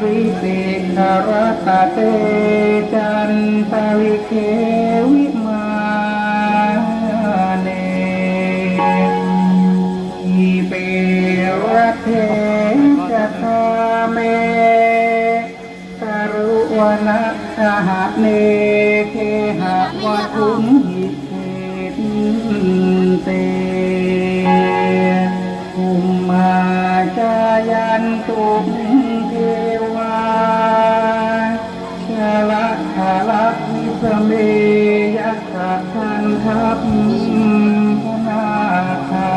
ริเสขรตเตจันตวิเควิมาเนอิเประเทจคาเมตรุวนะสหเนเคหะวัตุมหิเตเตอุมมาจายันตุเทวาชาละชาละวิสเมยัสสะทันทัพพนาคา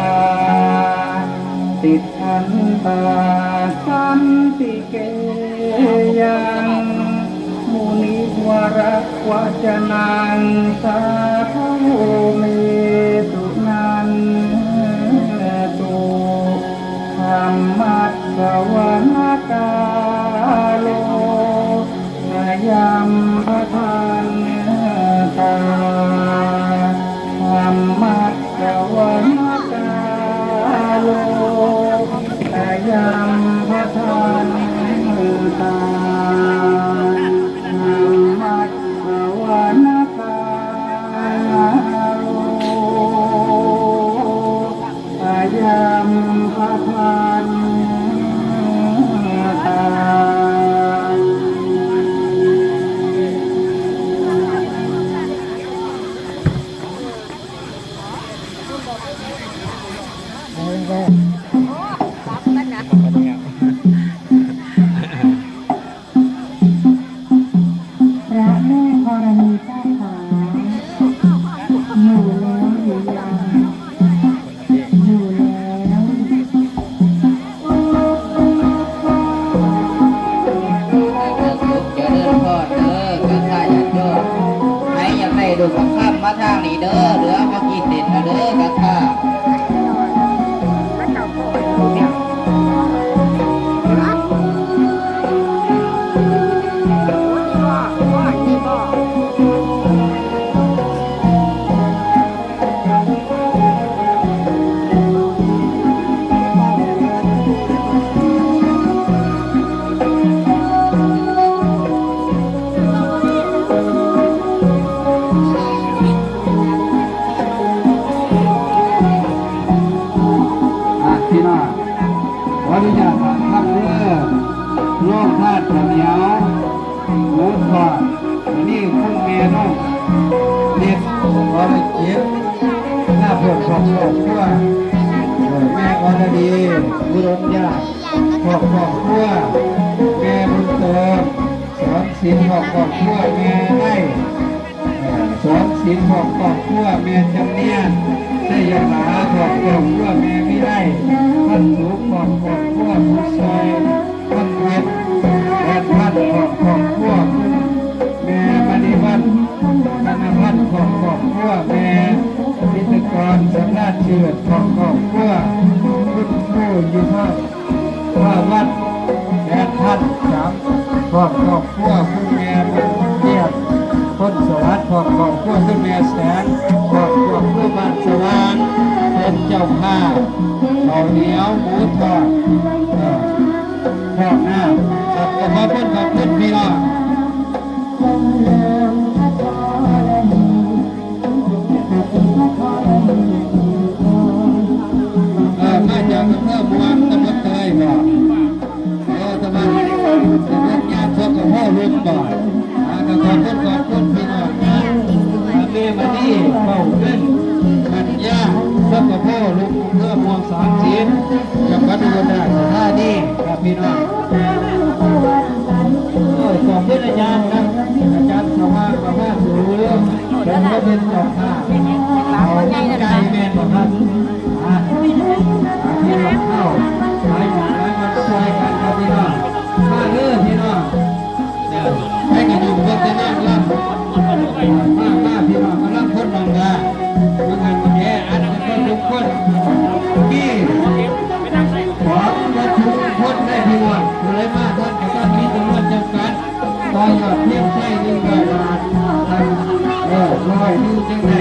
ติทันตาสันติเกยังมุนิวระวจนังสาธุเมตุนันตุธรรมัสสวนกาโลยัมพทันตาธรรมัสสวนกาโลยัมพทันตาดูกับข้ามมาทางนี้เด้อเหลือมากินเด็ดนะเด้อกันค่ะขออนุญาตทำเรื่องโลกธาตุเหนียวหมูทอดอันนี้คุณแม่น้องเด็กขอได้เก็บหน้าเพื่อนของครอบครัวแม่อรดีบุรพญาครอบครัวแม่บุญเติมสอนศีลครอบครัวแม่ได้สอนศีลครอบครัวแม่จำเนียนได้ยาหาครอบครัวแม่ไม่ได้ท่านสูงครอบครัวผู้ชายท่านเพชรและท่านครอบครัวแม่มณีวันธนพัฒน์ครอบครัวแม่นิตกรสำนักเชื่อครอบครัวคุณผู้อยู่ภาควัดและท่านสามครอบครัวคุณแม่เทียบคนสวัสดิ์ครอบครัวคุณแม่แสนครอบครัวบ้านสว่างเป็นเจ้าภาพข้าวเหนียวหมูทอดทอดหน้าขอบคุณพี่น้องมาจากอำเภอเมืองตำบลเตยบ่ตำบลงานชกกับพ่อรุ่นบ่ขอบคุณพี่น้องนะเมื่อวันนี้เบาขึ้นขันยาชกกับพ่อรุ่นเพื่อมวง30จังหวัดอุบลราชธานีครับพี่น้องขอบคุณอาจารย์ครับอาจารย์สว่างประภาสสูเรื่องเป็นพระเป็นเจ้าข้าเอาใจแม่บอกครับพี่น้องเข้าหลายมันช่วยกันครับพี่น้องมาเรื่องพี่น้องให้กันอยู่บนที่นั่งรับมาพี่น้องมารับคนน้องดามาทำแย่อันนั้นทุกคนที่ของมาทุกคนได้พี่น้องเลยมาท่านกับท่านมีจำนวนจำกัดต่อยอดเพียงใช้100 บาท100จังไง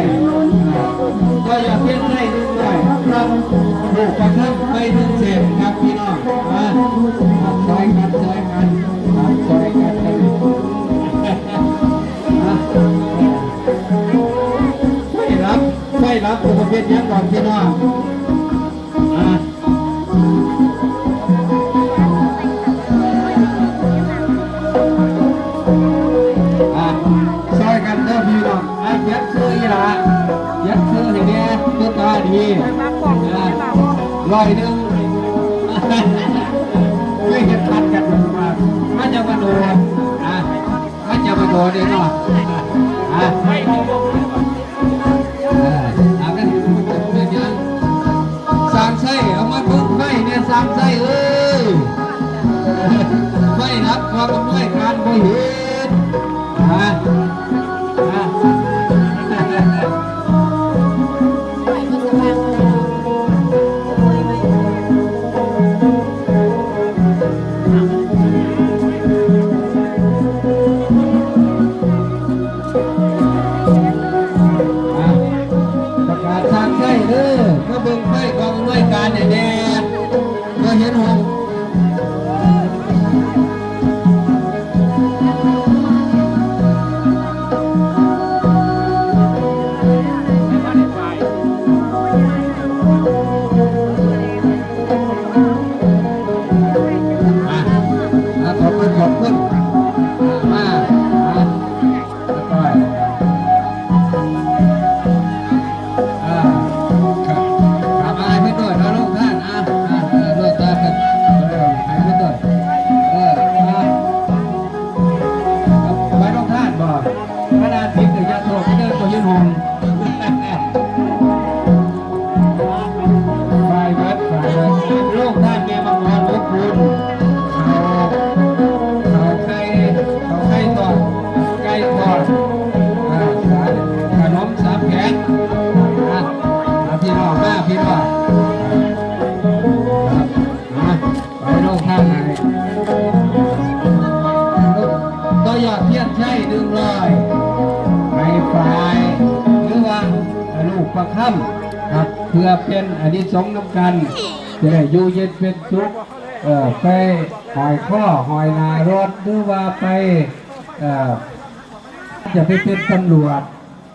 ต่อยอดเพียงใช้100รับถูกประทับไป1 เศษครับพี่น้องมาซอยกัน เป็นยังก่อนพี่น้องซอยกันเด้อพี่น้องยัดซื้ออีหละยัดซื้ออย่างเนี้ยตัวตาดี100ไม่เห็นทันกันมาจะมาโดนมาจะมาโดนเองเนาะกันเป็นยังสร้างไส้เอามาพึ่งไฟเนี่ยสร้างไส้เอ้ยไฟนับความอำนวยการบริหารประกาศทางไส้เด้อก็เบิ่งไฟความอำนวยการแน่ๆก็เห็นหงขอบคุณมาทำอะไรไม่ด้วยนะลูกท่านเลิกตากันให้ไม่ด้วยไปลูกท่านบอกขนาดพิษถึงยาโสไม่เดินตัวยืนหงฝ่ายวัดลูกท่านเมียมังกรลูกคุณเขาไก่ทอดไก่ทอดขนม3แผงพี่น้องมาพี่น้องไปลูกท่านไหนตัวยอดเทียนใช่100ในฝ่ายหรือว่าลูกประค่ำครับเพื่อเป็นอนิสงส์น้ำกันจะได้อยู่เย็นเป็นสุขไปหอยข้อหอยนารถหรือว่าไปจะไปเป็นตำรวจ